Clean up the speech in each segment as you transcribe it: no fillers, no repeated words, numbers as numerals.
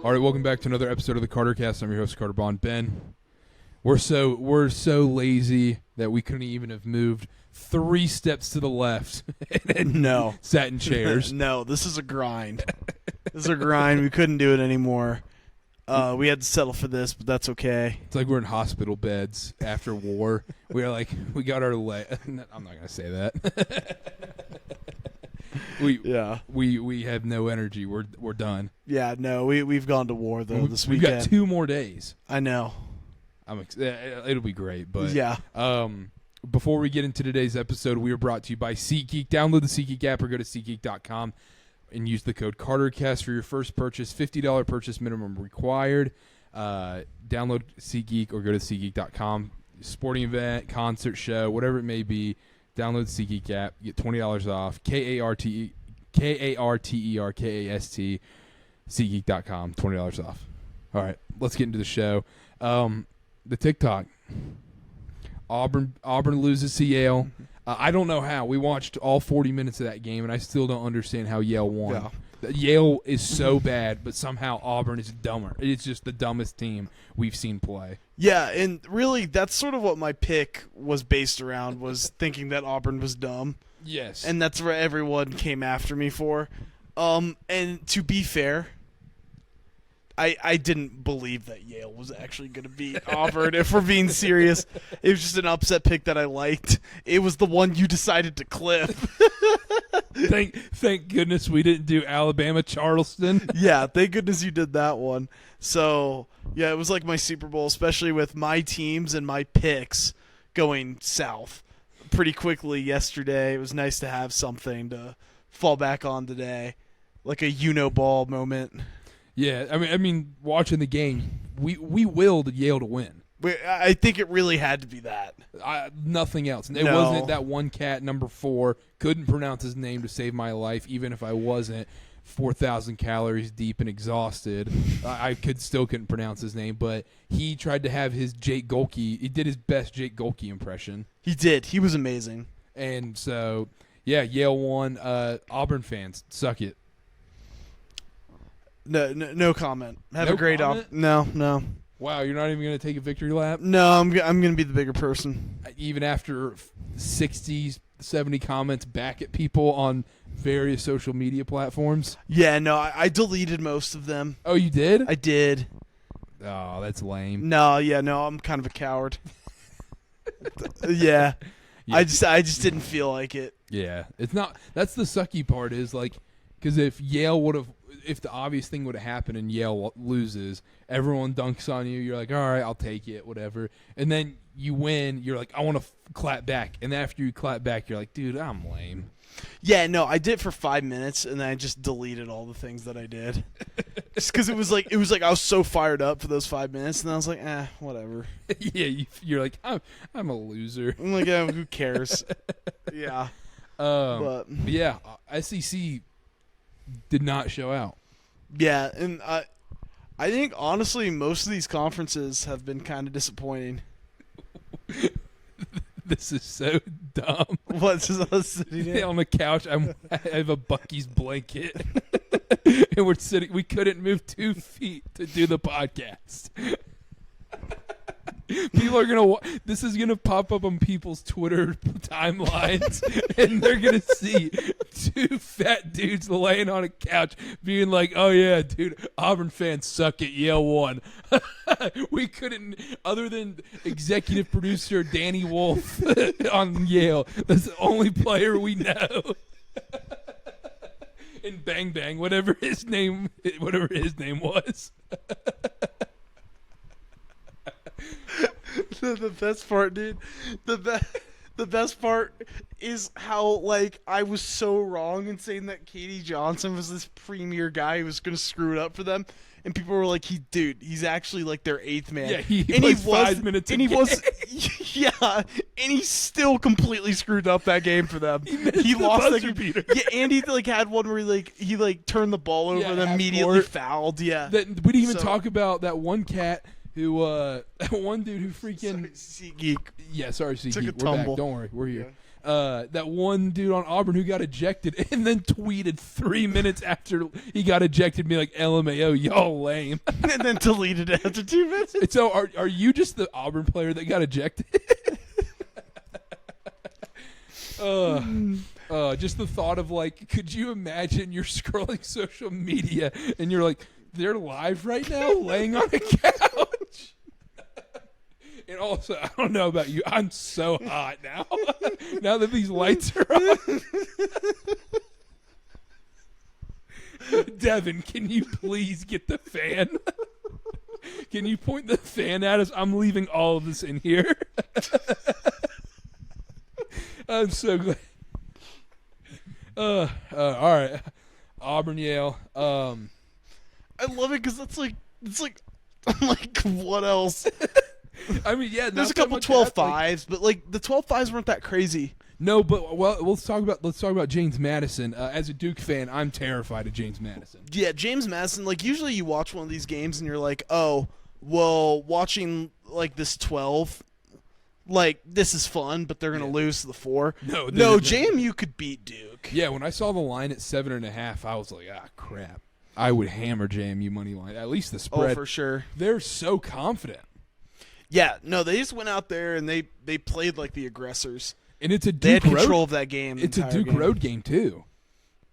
All right, welcome back to another episode of the Carter Cast. I'm your host, Carter Bond. Ben, we're so lazy that we couldn't even have moved 3 steps to the left and sat in chairs. No, this is a grind. This is a grind. We couldn't do it anymore. We had to settle for this, but that's okay. It's like we're in hospital beds after war. We got our leg. I'm not going to say that. We have no energy. We're done. Yeah, no, we've gone to war though this weekend. We've got 2 more days. I know. It'll be great, but yeah. Before we get into today's episode, we are brought to you by SeatGeek. Download the SeatGeek app or go to SeatGeek.com and use the code CarterCast for your first purchase. $50 purchase minimum required. Download SeatGeek or go to SeatGeek.com. Sporting event, concert, show, whatever it may be. Download the SeatGeek app. Get $20 off. KARTERKAST. SeatGeek.com. $20 off. All right, let's get into the show. The TikTok. Auburn loses to Yale. I don't know how. We watched all 40 minutes of that game, and I still don't understand how Yale won. Yeah. Yale is so bad, but somehow Auburn is dumber. It's just the dumbest team we've seen play. Yeah, and really that's sort of what my pick was based around, was thinking that Auburn was dumb. Yes. And that's what everyone came after me for. And to be fair, I didn't believe that Yale was actually going to beat Auburn, if we're being serious. It was just an upset pick that I liked. It was the one you decided to clip. Thank goodness we didn't do Alabama-Charleston. Yeah, thank goodness you did that one. So, yeah, it was like my Super Bowl, especially with my teams and my picks going south pretty quickly yesterday. It was nice to have something to fall back on today, like a ball moment. Yeah, I mean, watching the game, we willed Yale to win. I think it really had to be that. Nothing else. It wasn't that one cat, number 4, couldn't pronounce his name to save my life, even if I wasn't 4,000 calories deep and exhausted. I still couldn't pronounce his name, but he tried to have his Jake Golke. He did his best Jake Golke impression. He did. He was amazing. And so, yeah, Yale won. Auburn fans, suck it. No comment. Have no a great comment? No. Wow, you're not even going to take a victory lap? No, I'm going to be the bigger person. Even after 60, 70 comments back at people on various social media platforms? Yeah, no, I deleted most of them. Oh, you did? I did. Oh, that's lame. No, I'm kind of a coward. Yeah. I just didn't feel like it. Yeah. It's not. That's the sucky part is, like, because if the obvious thing would have happened and Yale loses, everyone dunks on you. You're like, all right, I'll take it, whatever. And then you win. You're like, I want to clap back. And after you clap back, you're like, dude, I'm lame. Yeah, no, I did it for 5 minutes, and then I just deleted all the things that I did. Just because it was like I was so fired up for those 5 minutes, and I was like, whatever. Yeah, you're like, I'm a loser. I'm like, who cares? Yeah. But yeah, SEC did not show out. Yeah, and I think, honestly, most of these conferences have been kind of disappointing. This is so dumb. What's us sitting on the couch? I have a Buc-ee's blanket, and we're sitting. We couldn't move 2 feet to do the podcast. People are gonna. This is gonna pop up on people's Twitter timelines, and they're gonna see 2 fat dudes laying on a couch, being like, "Oh yeah, dude, Auburn fans suck at Yale won." We couldn't, other than executive producer Danny Wolf on Yale. That's the only player we know. And Bang Bang, whatever his name was. The best part, dude. The best part is how, like, I was so wrong in saying that Katie Johnson was this premier guy who was going to screw it up for them. And people were like, he's actually, like, their 8th man. Yeah, he plays 5 minutes a game. Yeah, and he still completely screwed up that game for them. He lost that game. Beater. Yeah, and he, like, had one where he turned the ball over and immediately fouled. Yeah. We didn't even talk about that one cat who, one dude who freaking... SeatGeek. Yeah, sorry, SeatGeek. Took a We're tumble. back. Don't worry. We're here. that one dude on Auburn who got ejected and then tweeted 3 minutes after he got ejected, me like, LMAO, y'all lame. And then deleted it after 2 minutes. And so are you just the Auburn player that got ejected? Just the thought of like, could you imagine you're scrolling social media and you're like, they're live right now laying on a couch? And also, I don't know about you, I'm so hot now. Now that these lights are on. Devin, can you please get the fan? Can you point the fan at us? I'm leaving all of this in here. I'm so glad. All right. Auburn, Yale. I love it because it's like I'm like, what else? I mean, yeah, there's a couple 12-5s, but like the 12-5s weren't that crazy. No, but well, let's talk about James Madison. As a Duke fan, I'm terrified of James Madison. Yeah, James Madison. Like usually, you watch one of these games and you're like, oh, well, watching like this 12, like this is fun, but they're gonna lose to the 4. No, JMU could beat Duke. Yeah, when I saw the line at 7.5, I was like, ah, crap. I would hammer JMU money line. At least the spread. Oh, for sure. They're so confident. Yeah, no, they just went out there and they played like the aggressors. And it's a Duke they had control road, of that game. It's a Duke road game too.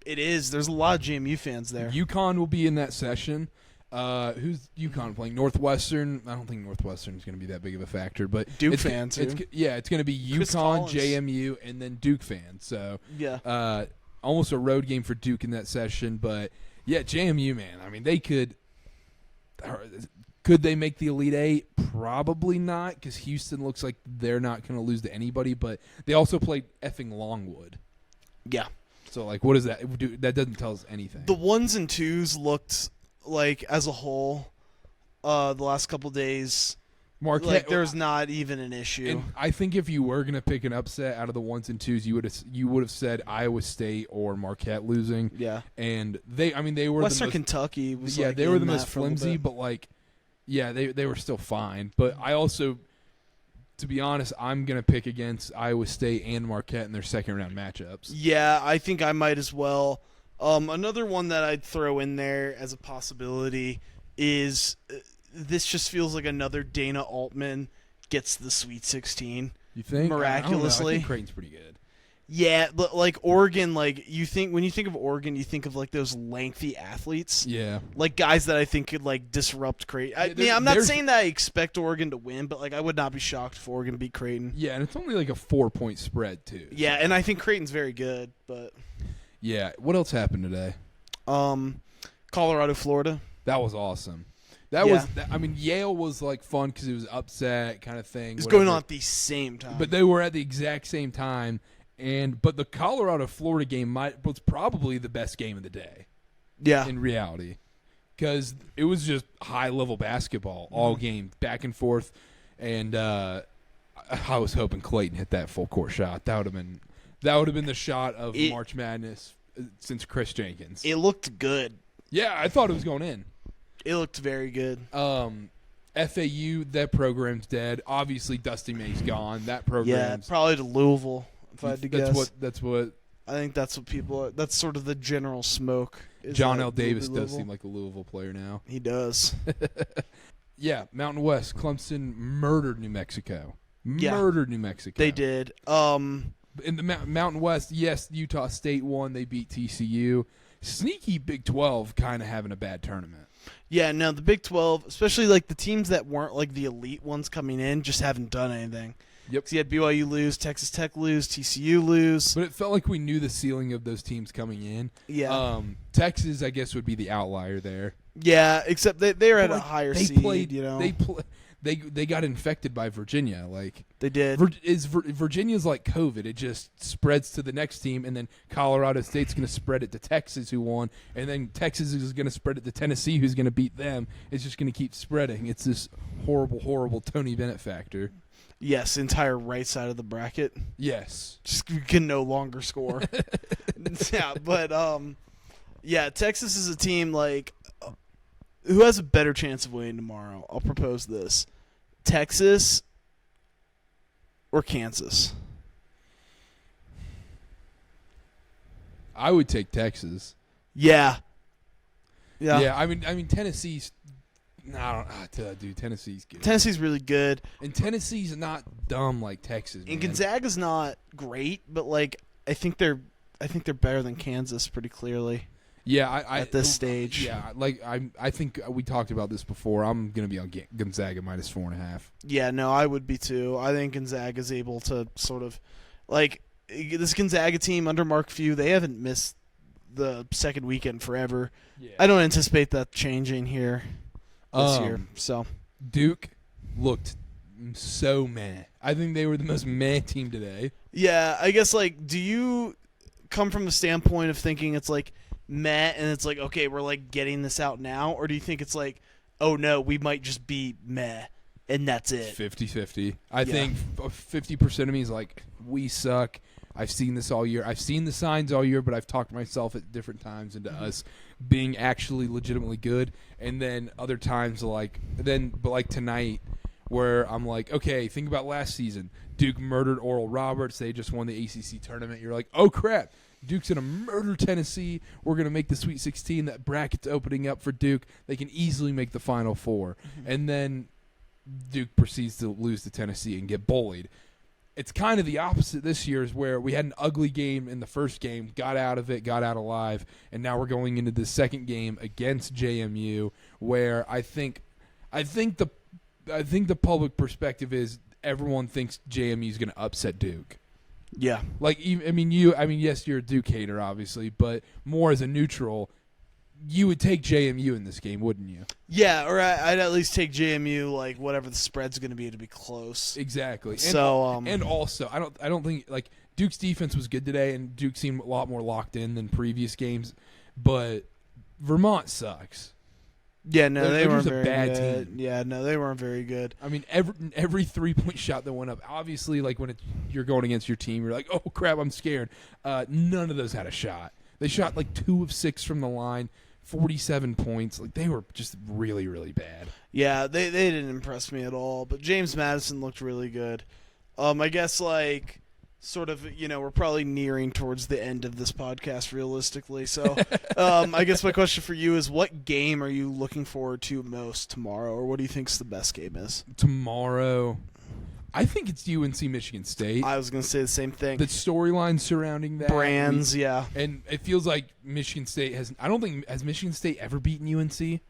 It is. There's a lot of JMU fans there. UConn will be in that session. Who's UConn playing? Northwestern. I don't think Northwestern is going to be that big of a factor, but Duke fans. It's going to be UConn, JMU, and then Duke fans. So yeah, almost a road game for Duke in that session. But yeah, JMU, man. I mean, they could. Could they make the Elite Eight? Probably not, because Houston looks like they're not going to lose to anybody. But they also played effing Longwood. Yeah. So like, what does that do? That doesn't tell us anything. The 1s and 2s looked like, as a whole, the last couple days, Marquette, like there's not even an issue. And I think if you were going to pick an upset out of the 1s and 2s, you would have said Iowa State or Marquette losing. Yeah. And they were Western the most, Kentucky was they were the most flimsy, but like, yeah, they were still fine. But I also, to be honest, I'm going to pick against Iowa State and Marquette in their second round matchups. Yeah, I think I might as well. Another one that I'd throw in there as a possibility is this just feels like another Dana Altman gets the Sweet 16. You think? Miraculously. I think Creighton's pretty good. Yeah, but like Oregon, like when you think of Oregon, you think of like those lengthy athletes. Yeah. Like guys that I think could like disrupt Creighton. I'm not saying that I expect Oregon to win, but like I would not be shocked if Oregon beat Creighton. Yeah, and it's only like a 4-point spread too. Yeah, and I think Creighton's very good, but yeah. What else happened today? Colorado, Florida. That was awesome. I mean, Yale was like fun because it was upset kind of thing. It's going on at the same time. But they were at the exact same time. But the Colorado-Florida game was probably the best game of the day. Yeah. In reality. Because it was just high-level basketball all game, back and forth. And I was hoping Clayton hit that full-court shot. That would have been the shot of March Madness since Chris Jenkins. It looked good. Yeah, I thought it was going in. It looked very good. FAU, that program's dead. Obviously, Dusty May's gone. That program's probably to Louisville. If I had to guess, that's what. I think that's what people are. That's sort of the general smoke. John L. Davis does seem like a Louisville player now. He does. Yeah, Mountain West, Clemson murdered New Mexico. They did. In the Mountain West, yes, Utah State won. They beat TCU. Sneaky Big 12 kind of having a bad tournament. Yeah, no, the Big 12, especially like the teams that weren't like the elite ones coming in, just haven't done anything. Yep. So you had BYU lose, Texas Tech lose, TCU lose. But it felt like we knew the ceiling of those teams coming in. Yeah. Texas, I guess, would be the outlier there. Yeah, except they were at a higher seed. They got infected by Virginia. Like they did. Virginia's like COVID. It just spreads to the next team, and then Colorado State's going to spread it to Texas, who won, and then Texas is going to spread it to Tennessee, who's going to beat them. It's just going to keep spreading. It's this horrible, horrible Tony Bennett factor. Yes, entire right side of the bracket. Yes. Just can no longer score. Yeah, but Texas is a team like who has a better chance of winning tomorrow? I'll propose this. Texas or Kansas? I would take Texas. Yeah. Yeah. I mean Tennessee's. Dude, Tennessee's good. Tennessee's really good, and Tennessee's not dumb like Texas. Man. And Gonzaga's not great, but like I think they're better than Kansas pretty clearly. Yeah, at this stage. Yeah, like I think we talked about this before. I'm gonna be on Gonzaga minus 4.5. Yeah, no, I would be too. I think Gonzaga's able to sort of like this Gonzaga team under Mark Few. They haven't missed the second weekend forever. Yeah. I don't anticipate that changing here this year. So Duke looked so meh. I think they were the most meh team today. Yeah, I guess like, do you come from the standpoint of thinking it's like meh and it's like, okay, we're like getting this out now, or do you think it's like, oh no, we might just be meh and that's it? 50-50. I think 50% of me is like, we suck. I've seen this all year. I've seen the signs all year, but I've talked myself at different times into us being actually legitimately good. And then other times like tonight where I'm like, okay, think about last season. Duke murdered Oral Roberts. They just won the ACC tournament. You're like, oh crap. Duke's going to murder Tennessee. We're going to make the Sweet 16. That bracket's opening up for Duke. They can easily make the Final Four. And then Duke proceeds to lose to Tennessee and get bullied. It's kind of the opposite this year, is where we had an ugly game in the first game, got out of it, got out alive, and now we're going into the second game against JMU, where I think the public perspective is everyone thinks JMU is going to upset Duke. Yeah. Yes, you're a Duke hater, obviously, but more as a neutral, you would take JMU in this game, wouldn't you? Yeah, or I'd at least take JMU, like whatever the spread's going to be close. Exactly. So, and also, I don't think like Duke's defense was good today, and Duke seemed a lot more locked in than previous games. But Vermont sucks. Yeah, no, they weren't very bad good. Team. Yeah, no, they weren't very good. I mean, every 3-point shot that went up, obviously, like when you're going against your team, you're like, oh crap, I'm scared. None of those had a shot. They shot like 2 of 6 from the line. 47 points. Like, they were just really, really bad. Yeah, they didn't impress me at all. But James Madison looked really good. I guess, like, sort of, we're probably nearing towards the end of this podcast realistically. So I guess my question for you is, what game are you looking forward to most tomorrow? Or what do you think's the best game is? Tomorrow, I think it's UNC Michigan State. I was going to say the same thing. The storyline surrounding that. Brands, yeah. And it feels like Michigan State has Michigan State ever beaten UNC?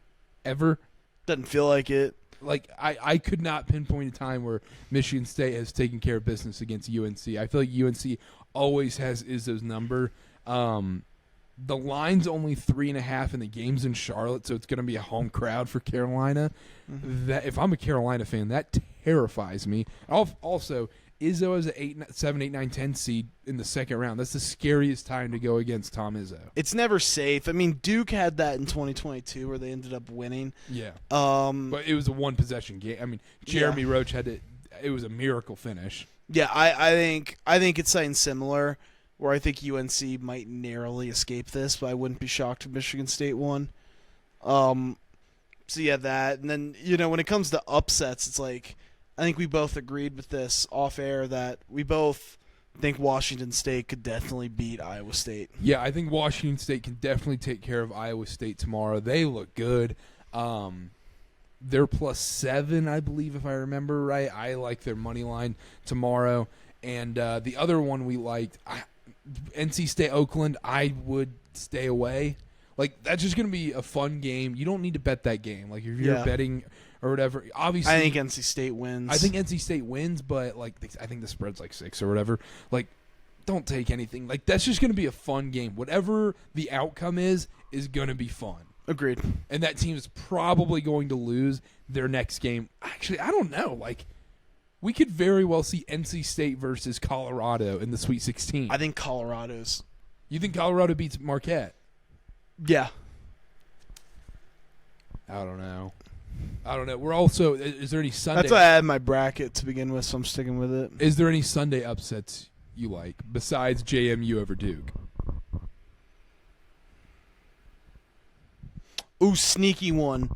Ever? Doesn't feel like it. Like, I could not pinpoint a time where Michigan State has taken care of business against UNC. I feel like UNC always has Izzo's number. The line's only 3.5, and the game's in Charlotte, so it's going to be a home crowd for Carolina. Mm-hmm. That if I'm a Carolina fan, that terrifies me. Also, Izzo is an 7, 8, 9, 10 seed in the second round. That's the scariest time to go against Tom Izzo. It's never safe. I mean, Duke had that in 2022 where they ended up winning. Yeah. But it was a one-possession game. I mean, Jeremy Roach had it was a miracle finish. Yeah, I think it's something similar where I think UNC might narrowly escape this, but I wouldn't be shocked if Michigan State won. So yeah, that. And then, when it comes to upsets, it's like, I think we both agreed with this off air that we both think Washington State could definitely beat Iowa State. Yeah, I think Washington State can definitely take care of Iowa State tomorrow. They look good. They're +7, I believe, if I remember right. I like their money line tomorrow. And the other one we liked, NC State Oakland, I would stay away. Like, that's just going to be a fun game. You don't need to bet that game. Like, if you're betting or whatever, obviously. I think NC State wins. I think NC State wins, but, like, I think the spread's like 6 or whatever. Like, don't take anything. Like, that's just going to be a fun game. Whatever the outcome is going to be fun. Agreed. And that team is probably going to lose their next game. Actually, I don't know. Like, we could very well see NC State versus Colorado in the Sweet 16. I think Colorado's. You think Colorado beats Marquette? Yeah. I don't know. We're also – is there any Sunday – That's why I had my bracket to begin with, so I'm sticking with it. Is there any Sunday upsets you like besides JMU over Duke? Ooh, sneaky one.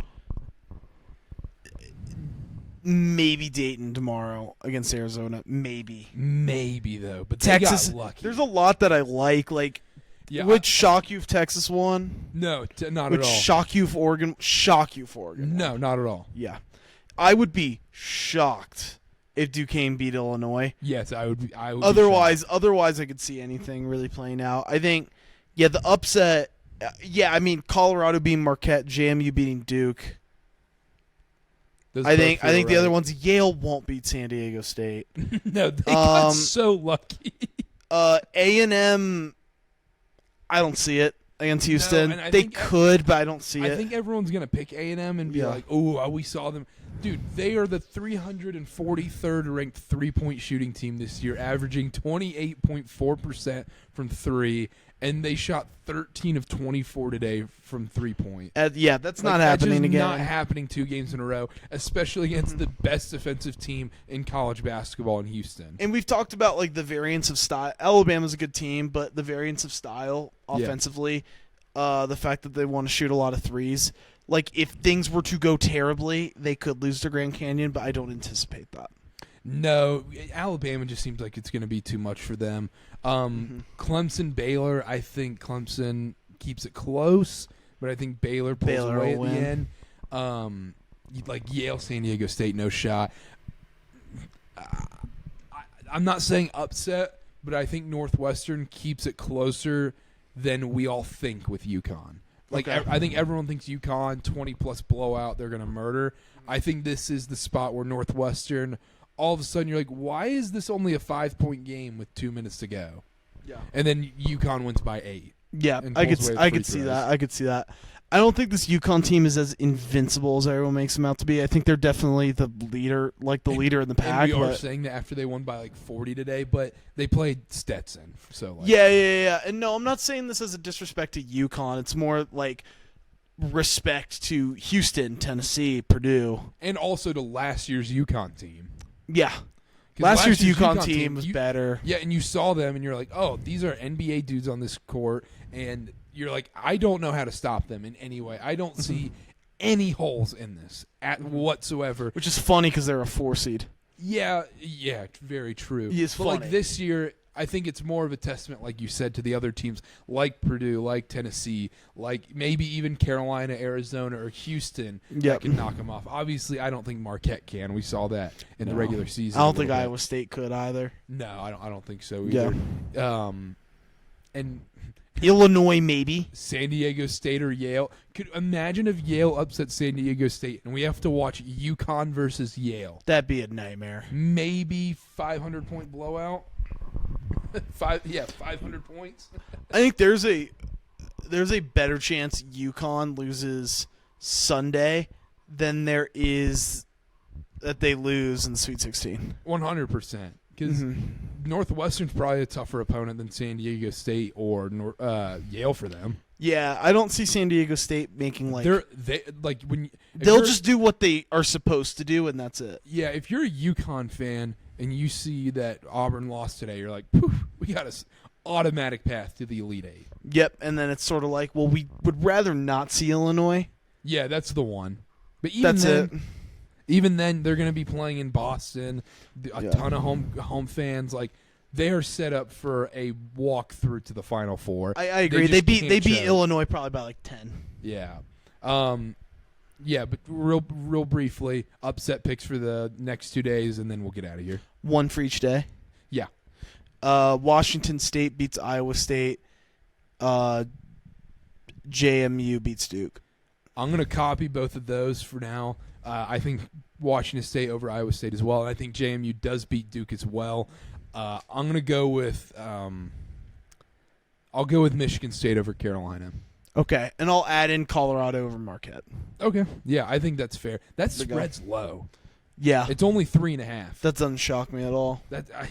Maybe Dayton tomorrow against Arizona. Maybe. Maybe, though. But Texas, they got lucky. There's a lot that I like. Like, Yeah, Would shock you if Texas won? no, not Would at all. shock you if Oregon? Shock you if Oregon? No, won? not at all. Yeah, I would be shocked if Duquesne beat Illinois. Yes, I would. I would. Otherwise, I could see anything really playing out. I think, yeah, the upset. Yeah, I mean Colorado beating Marquette, JMU beating Duke. I think the other ones, Yale won't beat San Diego State. No, they got so lucky. A&M, I don't see it against Houston. and I they think could, but I don't see it. I think everyone's gonna pick A&M and be like, "Oh, we saw them." Dude, they are the 343rd ranked three-point shooting team this year, averaging 28.4% from three, and they shot 13 of 24 today from three-point. Yeah, that's not happening that's again. Not happening 2 games in a row, especially against the best defensive team in college basketball in Houston. And we've talked about like the variance of style. Alabama's a good team, but the variance of style offensively, the fact that they want to shoot a lot of threes. Like, if things were to go terribly, they could lose to Grand Canyon, but I don't anticipate that. No, Alabama just seems like it's going to be too much for them. Clemson, Baylor, I think Clemson keeps it close, but I think Baylor pulls away at the end. Like Yale, San Diego State, no shot. I'm not saying upset, but I think Northwestern keeps it closer than we all think with UConn. Like, okay. I think everyone thinks UConn 20-plus blowout, they're going to murder. I think this is the spot where Northwestern, all of a sudden you're like, why is this only a 5-point game with 2 minutes to go? Yeah. And then UConn wins by 8. Yeah, I could see that. I could see that. I don't think this UConn team is as invincible as everyone makes them out to be. I think they're definitely the leader, leader in the pack. And we are saying that after they won by like 40 today, but they played Stetson. So like, yeah. And no, I'm not saying this as a disrespect to UConn. It's more like respect to Houston, Tennessee, Purdue, and also to last year's UConn team. Yeah. Last year's UConn team was better. Yeah, and you saw them, and you're like, oh, these are NBA dudes on this court, and you're like, I don't know how to stop them in any way. I don't see any holes in this whatsoever. Which is funny because they're a 4 seed. Yeah, very true. It's funny. Like this year, I think it's more of a testament, like you said, to the other teams like Purdue, like Tennessee, like maybe even Carolina, Arizona, or Houston that can knock them off. Obviously, I don't think Marquette can. We saw that in the regular season. I don't think Iowa State could either. No, I don't think so either. Yeah. And Illinois maybe. San Diego State or Yale. Could imagine if Yale upset San Diego State and we have to watch UConn versus Yale. That'd be a nightmare. Maybe 500-point blowout. 500 points. I think there's a better chance UConn loses Sunday than there is that they lose in the Sweet 16. 100%. Because Northwestern's probably a tougher opponent than San Diego State or Yale for them. Yeah, I don't see San Diego State making they'll just do what they are supposed to do and that's it. Yeah, if you're a UConn fan and you see that Auburn lost today, you're like, poof, we got an automatic path to the Elite Eight. Yep, and then it's sort of like, well, we would rather not see Illinois. Yeah, that's the one. But even then, they're going to be playing in Boston. A ton of home fans. Like, they are set up for a walk through to the Final Four. I agree. They beat Illinois probably by like 10. Yeah. But real briefly, upset picks for the next 2 days, and then we'll get out of here. One for each day. Yeah. Washington State beats Iowa State. JMU beats Duke. I'm going to copy both of those for now. I think Washington State over Iowa State as well, and I think JMU does beat Duke as well. I'm going to go with I'll go with Michigan State over Carolina. Okay, and I'll add in Colorado over Marquette. Okay, yeah, I think that's fair. That spread's low. Yeah, it's only 3.5. That doesn't shock me at all.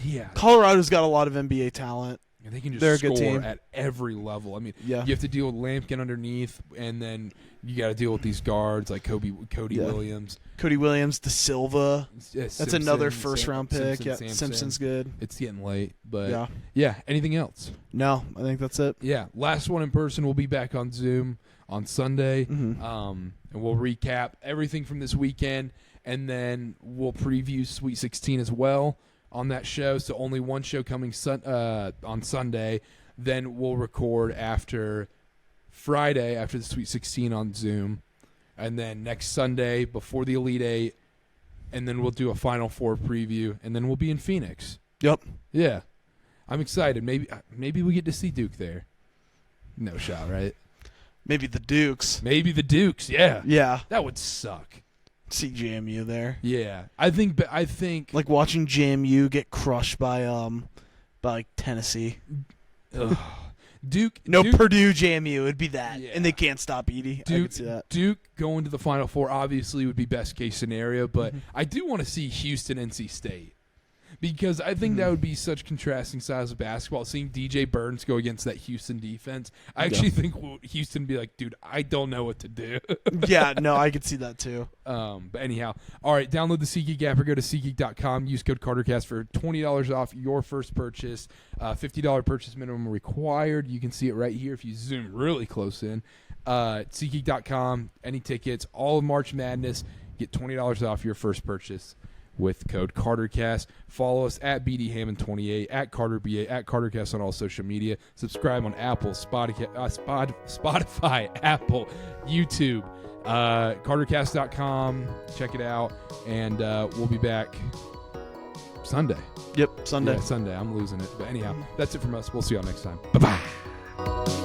Yeah, Colorado's got a lot of NBA talent. And they can just They're score a good team. at every level. I mean, you have to deal with Lampkin underneath, and then you got to deal with these guards like Cody Williams. Cody Williams, De Silva. That's another first-round pick. Simpson's good. It's getting late, but yeah. Anything else? No, I think that's it. Yeah, last one in person. We'll be back on Zoom on Sunday, and we'll recap everything from this weekend, and then we'll preview Sweet 16 as well on that show. So only one show coming on Sunday. Then we'll record after Friday, after the Sweet 16 on Zoom. And then next Sunday before the Elite Eight. And then we'll do a Final Four preview. And then we'll be in Phoenix. Yep. Yeah. I'm excited. Maybe we get to see Duke there. No shot, right? Maybe the Dukes. Maybe the Dukes, yeah. Yeah. That would suck. See JMU there. Yeah. I think like watching JMU get crushed by like Tennessee. Duke Purdue JMU would be that. Yeah. And they can't stop Edie. I could see that. Duke going to the Final Four obviously would be best case scenario, but I do want to see Houston NC State. Because I think that would be such contrasting styles of basketball. Seeing DJ Burns go against that Houston defense, I actually think Houston would be like, dude, I don't know what to do. Yeah, no, I could see that too. But anyhow, all right, download the SeatGeek app or go to SeatGeek.com. Use code CarterCast for $20 off your first purchase. $50 purchase minimum required. You can see it right here if you zoom really close in. SeatGeek.com, any tickets, all of March Madness, get $20 off your first purchase with code CarterCast. Follow us at BDHammond28, at CarterBA, at CarterCast on all social media. Subscribe on Apple, Spotify, Apple, YouTube, CarterCast.com. Check it out, and we'll be back Sunday. Yep, Sunday. Yeah, Sunday. I'm losing it. But anyhow, that's it from us. We'll see y'all next time. Bye-bye.